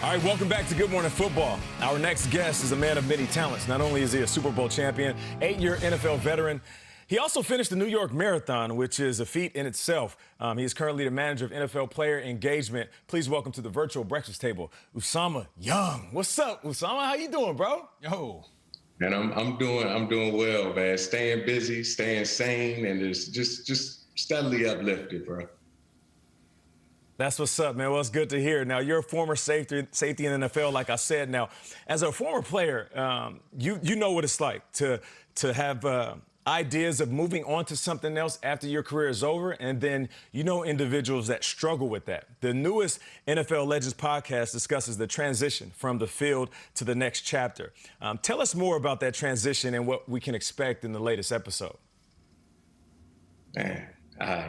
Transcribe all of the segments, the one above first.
All right, welcome back to Good Morning Football. Our next guest is a man of many talents. Not only is he a Super Bowl champion, 8-year NFL veteran, he also finished the New York Marathon, which is a feat in itself. He is currently the manager of NFL player engagement. Please welcome to the virtual breakfast table, Usama Young. What's up, Usama? How you doing, bro? Yo. And I'm doing well, man. Staying busy, staying sane, and just steadily uplifted, bro. That's what's up, man. Well, it's good to hear. Now, you're a former safety in the NFL, like I said. Now, as a former player, you know what it's like to have ideas of moving on to something else after your career is over, and then you know individuals that struggle with that. The newest NFL Legends podcast discusses the transition from the field to the next chapter. Tell us more about that transition and what we can expect in the latest episode. Man,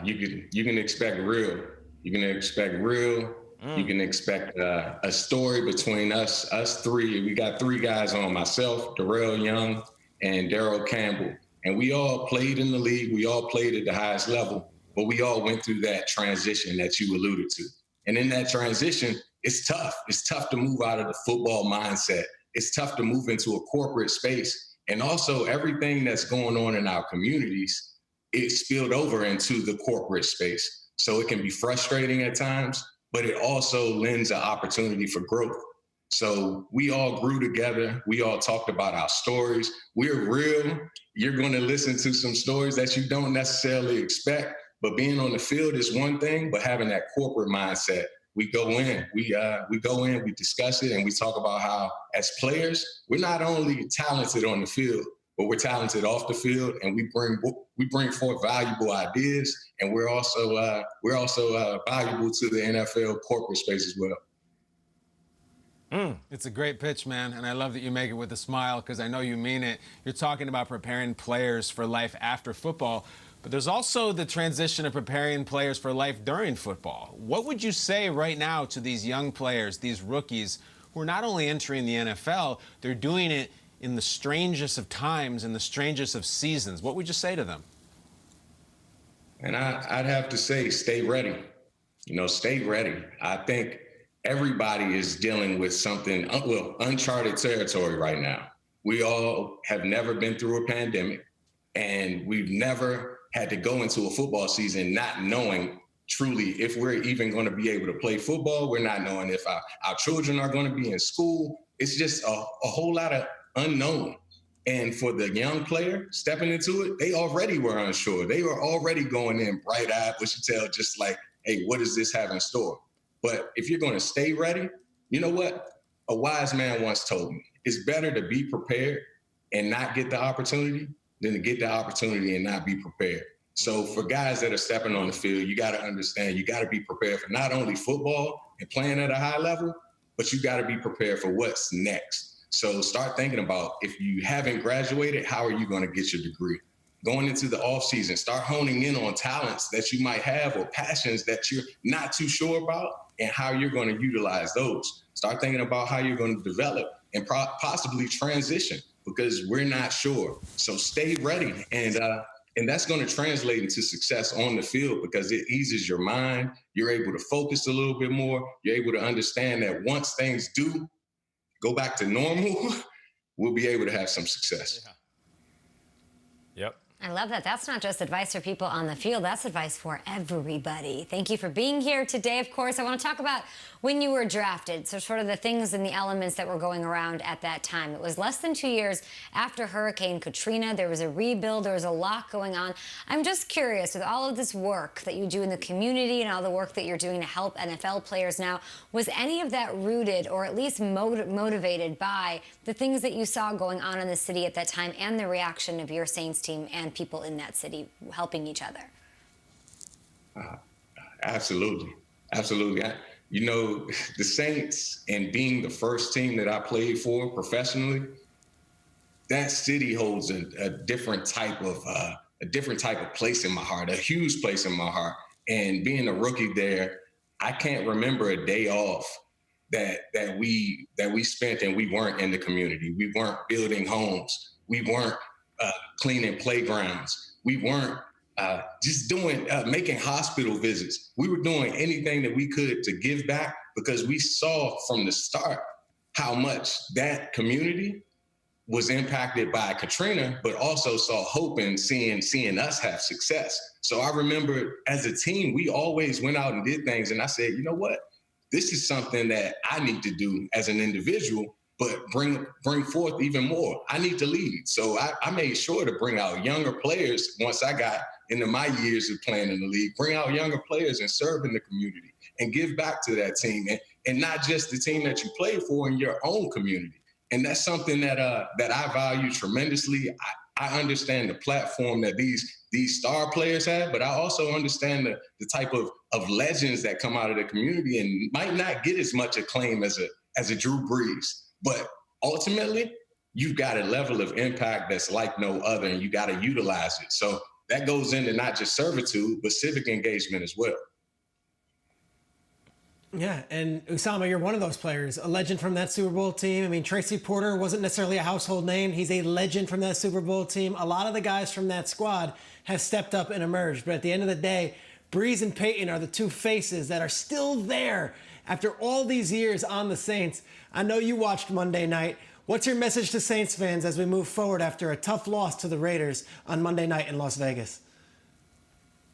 you can expect real. You can expect real. You can expect a story between us three. We got three guys on: myself, Darrell Young, and Daryl Campbell. And we all played in the league. We all played at the highest level, but we all went through that transition that you alluded to. And in that transition, it's tough. It's tough to move out of the football mindset. It's tough to move into a corporate space. And also everything that's going on in our communities, it spilled over into the corporate space. So it can be frustrating at times, but it also lends an opportunity for growth. So we all grew together. We all talked about our stories. We're real. You're going to listen to some stories that you don't necessarily expect, but being on the field is one thing, but having that corporate mindset, we go in, we discuss it, and we talk about how as players, we're not only talented on the field, but we're talented off the field, and we bring forth valuable ideas, and we're also valuable to the NFL corporate space as well. It's a great pitch, man, and I love that you make it with a smile because I know you mean it. You're talking about preparing players for life after football, but there's also the transition of preparing players for life during football. What would you say right now to these young players, these rookies, who are not only entering the NFL, they're doing it in the strangest of times, in the strangest of seasons? What would you say to them? And I'd have to say, stay ready. Stay ready. I think everybody is dealing with something, uncharted territory right now. We all have never been through a pandemic, and we've never had to go into a football season not knowing truly if we're even going to be able to play football. We're not knowing if our children are going to be in school. It's just a whole lot of unknown. And for the young player stepping into it, they already were unsure. They were already going in bright-eyed, bushy-tailed, just like, hey, what does this have in store? But if you're going to stay ready, you know what? A wise man once told me, it's better to be prepared and not get the opportunity than to get the opportunity and not be prepared. So for guys that are stepping on the field, you got to understand, you got to be prepared for not only football and playing at a high level, but you got to be prepared for what's next. So start thinking about, if you haven't graduated, how are you going to get your degree? Going into the offseason, start honing in on talents that you might have or passions that you're not too sure about and how you're going to utilize those. Start thinking about how you're going to develop and possibly transition, because we're not sure. So stay ready. And that's going to translate into success on the field because it eases your mind. You're able to focus a little bit more. You're able to understand that once things do go back to normal, we'll be able to have some success. Yeah. Yep. I love that. That's not just advice for people on the field. That's advice for everybody. Thank you for being here today. Of course, I want to talk about when you were drafted. So sort of the things and the elements that were going around at that time. It was less than 2 years after Hurricane Katrina. There was a rebuild. There was a lot going on. I'm just curious, with all of this work that you do in the community and all the work that you're doing to help NFL players now, was any of that rooted or at least motivated by the things that you saw going on in the city at that time and the reaction of your Saints team and people in that city helping each other? Absolutely. The Saints, and being the first team that I played for professionally, that city holds a different type of place in my heart, a huge place in my heart. And being a rookie there, I can't remember a day off that we spent and we weren't in the community. We weren't building homes. We weren't cleaning playgrounds. We weren't just doing, making hospital visits. We were doing anything that we could to give back because we saw from the start how much that community was impacted by Katrina, but also saw hope in seeing us have success. So I remember as a team, we always went out and did things. And I said, you know what? This is something that I need to do as an individual, but bring forth even more. I need to lead. So I made sure to bring out younger players once I got into my years of playing in the league, bring out younger players and serve in the community and give back to that team. And not just the team that you play for in your own community. And that's something that I value tremendously. I understand the platform that these star players have, but I also understand the type of legends that come out of the community and might not get as much acclaim as a Drew Brees. But ultimately, you've got a level of impact that's like no other, and you got to utilize it. So that goes into not just servitude, but civic engagement as well. Yeah, and Usama, you're one of those players, a legend from that Super Bowl team. I mean, Tracy Porter wasn't necessarily a household name. He's a legend from that Super Bowl team. A lot of the guys from that squad have stepped up and emerged. But at the end of the day, Brees and Peyton are the two faces that are still there after all these years on the Saints. I know you watched Monday night. What's your message to Saints fans as we move forward after a tough loss to the Raiders on Monday night in Las Vegas?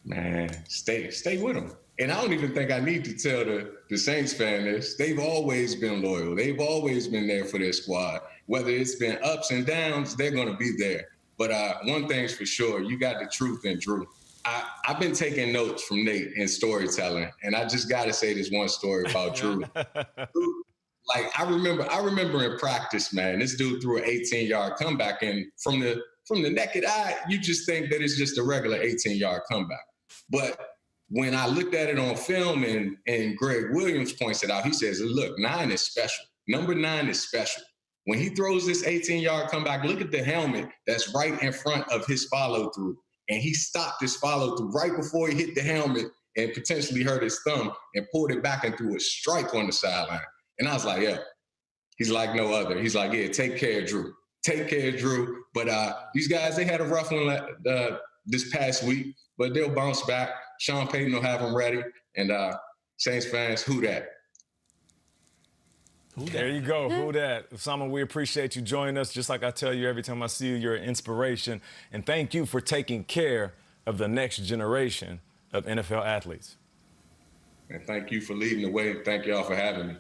Man, stay with them. And I don't even think I need to tell the Saints fan this. They've always been loyal. They've always been there for their squad. Whether it's been ups and downs, they're going to be there. But one thing's for sure, you got the truth in Drew. I've been taking notes from Nate in storytelling, and I just got to say this one story about Drew. Like I remember in practice, man, this dude threw an 18-yard comeback, and from the naked eye, you just think that it's just a regular 18-yard comeback. But when I looked at it on film and Greg Williams points it out, he says, look, 9 is special. Number 9 is special. When he throws this 18-yard comeback, look at the helmet that's right in front of his follow-through. And he stopped his follow-through right before he hit the helmet and potentially hurt his thumb and pulled it back and threw a strike on the sideline. And I was like, yeah, he's like no other. He's like, yeah, take care of Drew. Take care of Drew. But these guys, they had a rough one this past week, but they'll bounce back. Sean Payton will have them ready. And Saints fans, who that? There you go. Who that? Usama, we appreciate you joining us. Just like I tell you every time I see you, you're an inspiration. And thank you for taking care of the next generation of NFL athletes. And thank you for leading the way. Thank y'all for having me.